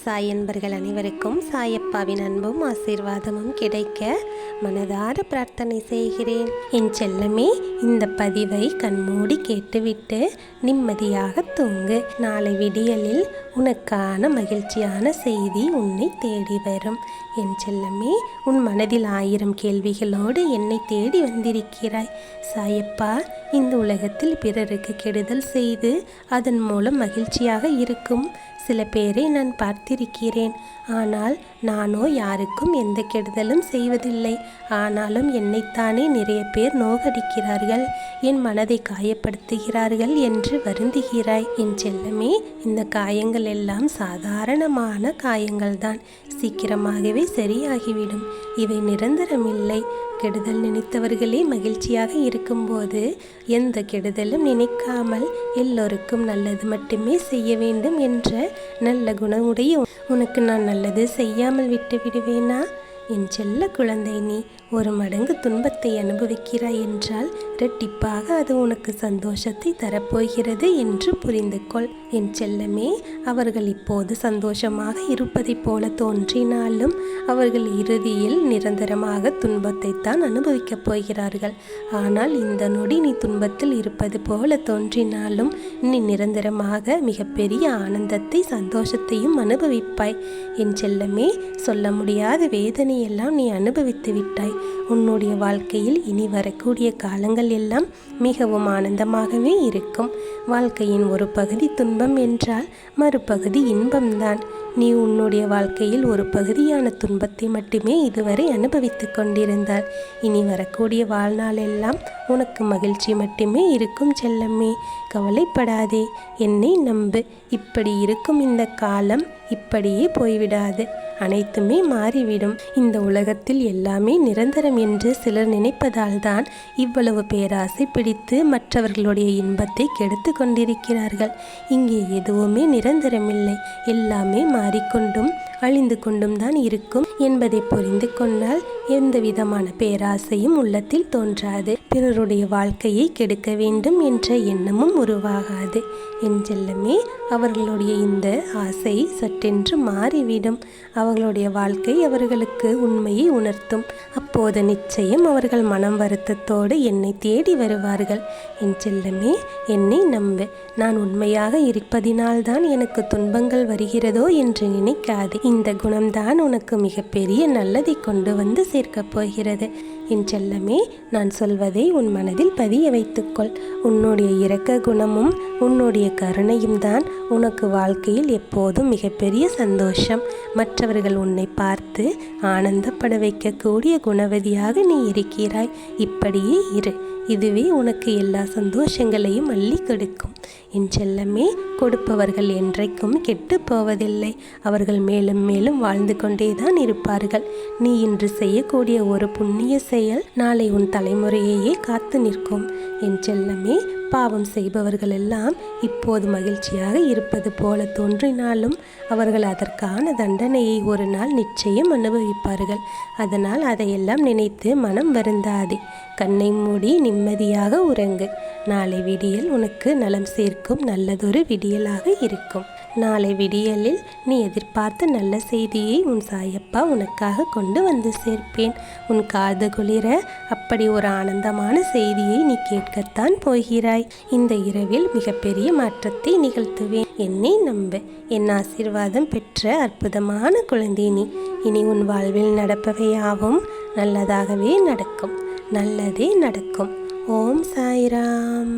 சாய் அன்பர்கள் அனைவருக்கும் சாயப்பாவின் அன்பும் ஆசீர்வாதமும் கிடைக்க மனதார பிரார்த்தனை செய்கிறேன். என் செல்லமே, இந்த பதிவை கண்மூடி கேட்டுவிட்டு நிம்மதியாக தூங்கு. நாளை விடியலில் உனக்கான மகிழ்ச்சியான செய்தி உன்னை தேடி வரும். என் செல்லமே, உன் மனதில் 1000 கேள்விகளோடு என்னை தேடி வந்திருக்கிறாய். சாயப்பா, இந்த உலகத்தில் பிறருக்கு கெடுதல் செய்து அதன் மூலம் மகிழ்ச்சியாக இருக்கும் சில பேரை நான் பார்த்திருக்கிறேன். ஆனால் நானோ யாருக்கும் எந்த கெடுதலும் செய்வதில்லை. ஆனாலும் என்னைத்தானே நிறைய பேர் நோகடிக்கிறார்கள், என் மனதை காயப்படுத்துகிறார்கள் என்று வருந்துகிறாய். என் செல்லமே, இந்த காயங்கள் எல்லாம் சாதாரணமான காயங்கள்தான். சீக்கிரமாகவே சரியாகிவிடும். இவை நிரந்தரமில்லை. கெடுதல் நினைத்தவர்களே மகிழ்ச்சியாக இருக்கும்போது எந்த கெடுதலும் நினைக்காமல் எல்லோருக்கும் நல்லது மட்டுமே செய்ய வேண்டும் என்ற நல்ல குணமுடைய உனக்கு நான் நல்லது செய்யாமல் விட்டு விடுவேனா? என் செல்ல குழந்தை, நீ 1 மடங்கு துன்பத்தை அனுபவிக்கிறாய் என்றால் இரட்டிப்பாக அது உனக்கு சந்தோஷத்தை தரப்போகிறது என்று புரிந்து கொள். என் செல்லமே, அவர்கள் இப்போது சந்தோஷமாக இருப்பதைப் போல தோன்றினாலும் அவர்கள் இறுதியில் நிரந்தரமாக துன்பத்தை தான் அனுபவிக்கப் போகிறார்கள். ஆனால் இந்த நொடி நீ துன்பத்தில் இருப்பது போல தோன்றினாலும் நீ நிரந்தரமாக மிகப்பெரிய ஆனந்தத்தை சந்தோஷத்தையும் அனுபவிப்பாய். என் செல்லமே, சொல்ல முடியாத வேதனையெல்லாம் நீ அனுபவித்து விட்டாய். உன்னுடைய வாழ்க்கையில் இனி வரக்கூடிய காலங்கள் எல்லாம் மிகவும் ஆனந்தமாகவே இருக்கும். வாழ்க்கையின் ஒரு பகுதி துன்பம் என்றால் மறுபகுதி இன்பம்தான். நீ உன்னுடைய வாழ்க்கையில் ஒரு பகுதியான துன்பத்தை மட்டுமே இதுவரை அனுபவித்து கொண்டிருந்தால் இனி வரக்கூடிய வாழ்நாள் எல்லாம் உனக்கு மகிழ்ச்சி மட்டுமே இருக்கும். செல்லமே, கவலைப்படாதே, என்னை நம்பு. இப்படி இருக்கும் இந்த காலம் இப்படியே போய்விடாது. அனைத்துமே மாறிவிடும். இந்த உலகத்தில் எல்லாமே நிரந்தரம் என்று சிலர் நினைப்பதால் தான் இவ்வளவு பேராசை பிடித்து மற்றவர்களுடைய இன்பத்தை கெடுத்து கொண்டிருக்கிறார்கள். இங்கே எதுவுமே நிரந்தரமில்லை. எல்லாமே மாறிக்கொண்டும் அழிந்து கொண்டும் தான் இருக்கும் என்பதை புரிந்து கொண்டால் எந்த விதமான பேராசையும் உள்ளத்தில் தோன்றாது. பிறருடைய வாழ்க்கையை கெடுக்க வேண்டும் என்ற எண்ணமும் உருவாகாது. என் செல்லமே, அவர்களுடைய இந்த ஆசை சற்றென்று மாறிவிடும். அவர்களுடைய வாழ்க்கை அவர்களுக்கு உண்மையை உணர்த்தும். அப்போது நிச்சயம் அவர்கள் மனம் வருத்தத்தோடு என்னை தேடி வருவார்கள். என் செல்லமே, என்னை நம்பு. நான் உண்மையாக இருப்பதினால்தான் எனக்கு துன்பங்கள் வருகிறதோ என்று நினைக்காது. இந்த குணம்தான் உனக்கு மிகப்பெரிய நல்லதை கொண்டு வந்து சேர்க்கப் போகிறது. என் செல்லமே, நான் சொல்வதை உன் மனதில் பதிய வைத்துக்கொள். உன்னுடைய இரக்க குணமும் உன்னுடைய கருணையும் தான் உனக்கு வாழ்க்கையில் எப்போதும் மிகப்பெரிய சந்தோஷம். மற்றவர்கள் உன்னை பார்த்து ஆனந்தப்பட வைக்கக்கூடிய குணவதியாக நீ இருக்கிறாய். இப்படியே இரு. இதுவே உனக்கு எல்லா சந்தோஷங்களையும் அள்ளி கொடுக்கும். என் செல்லமே, கொடுப்பவர்கள் என்றைக்கும் கெட்டு போவதில்லை. அவர்கள் மேலும் மேலும் வாழ்ந்து கொண்டேதான் இருப்பார்கள். நீ இன்று செய்யக்கூடிய ஒரு புண்ணிய செயல் நாளை உன் தலைமுறையையே காத்து நிற்கும். என் செல்லமே, பாவம் செய்பவர்கள் எல்லாம் இப்போது மகிழ்ச்சியாக இருப்பது போல தோன்றினாலும் அவர்கள் அதற்கான தண்டனையை ஒரு நாள் நிச்சயம் அனுபவிப்பார்கள். அதனால் அதையெல்லாம் நினைத்து மனம் வருந்தாதே. கண்ணை மூடி நிம்மதியாக உறங்கு. நாளை விடியல் உனக்கு நலம் சேர்க்கும் நல்லதொரு விடியலாக இருக்கும். நாளை விடியலில் நீ எதிர்பார்த்த நல்ல செய்தியை உன் சாயப்பா உனக்காக கொண்டு வந்து சேர்ப்பேன். உன் காது குளிர அப்படி ஒரு ஆனந்தமான செய்தியை நீ கேட்கத்தான் போகிறாய். இந்த இரவில் மிகப்பெரிய மாற்றத்தை நிகழ்த்துவேன். என்னை நம்பு. என் ஆசீர்வாதம் பெற்ற அற்புதமான குழந்தை நீ. இனி உன் வாழ்வில் நடப்பவையாவும் நல்லதாகவே நடக்கும். நல்லதே நடக்கும். ஓம் சாய்ராம்.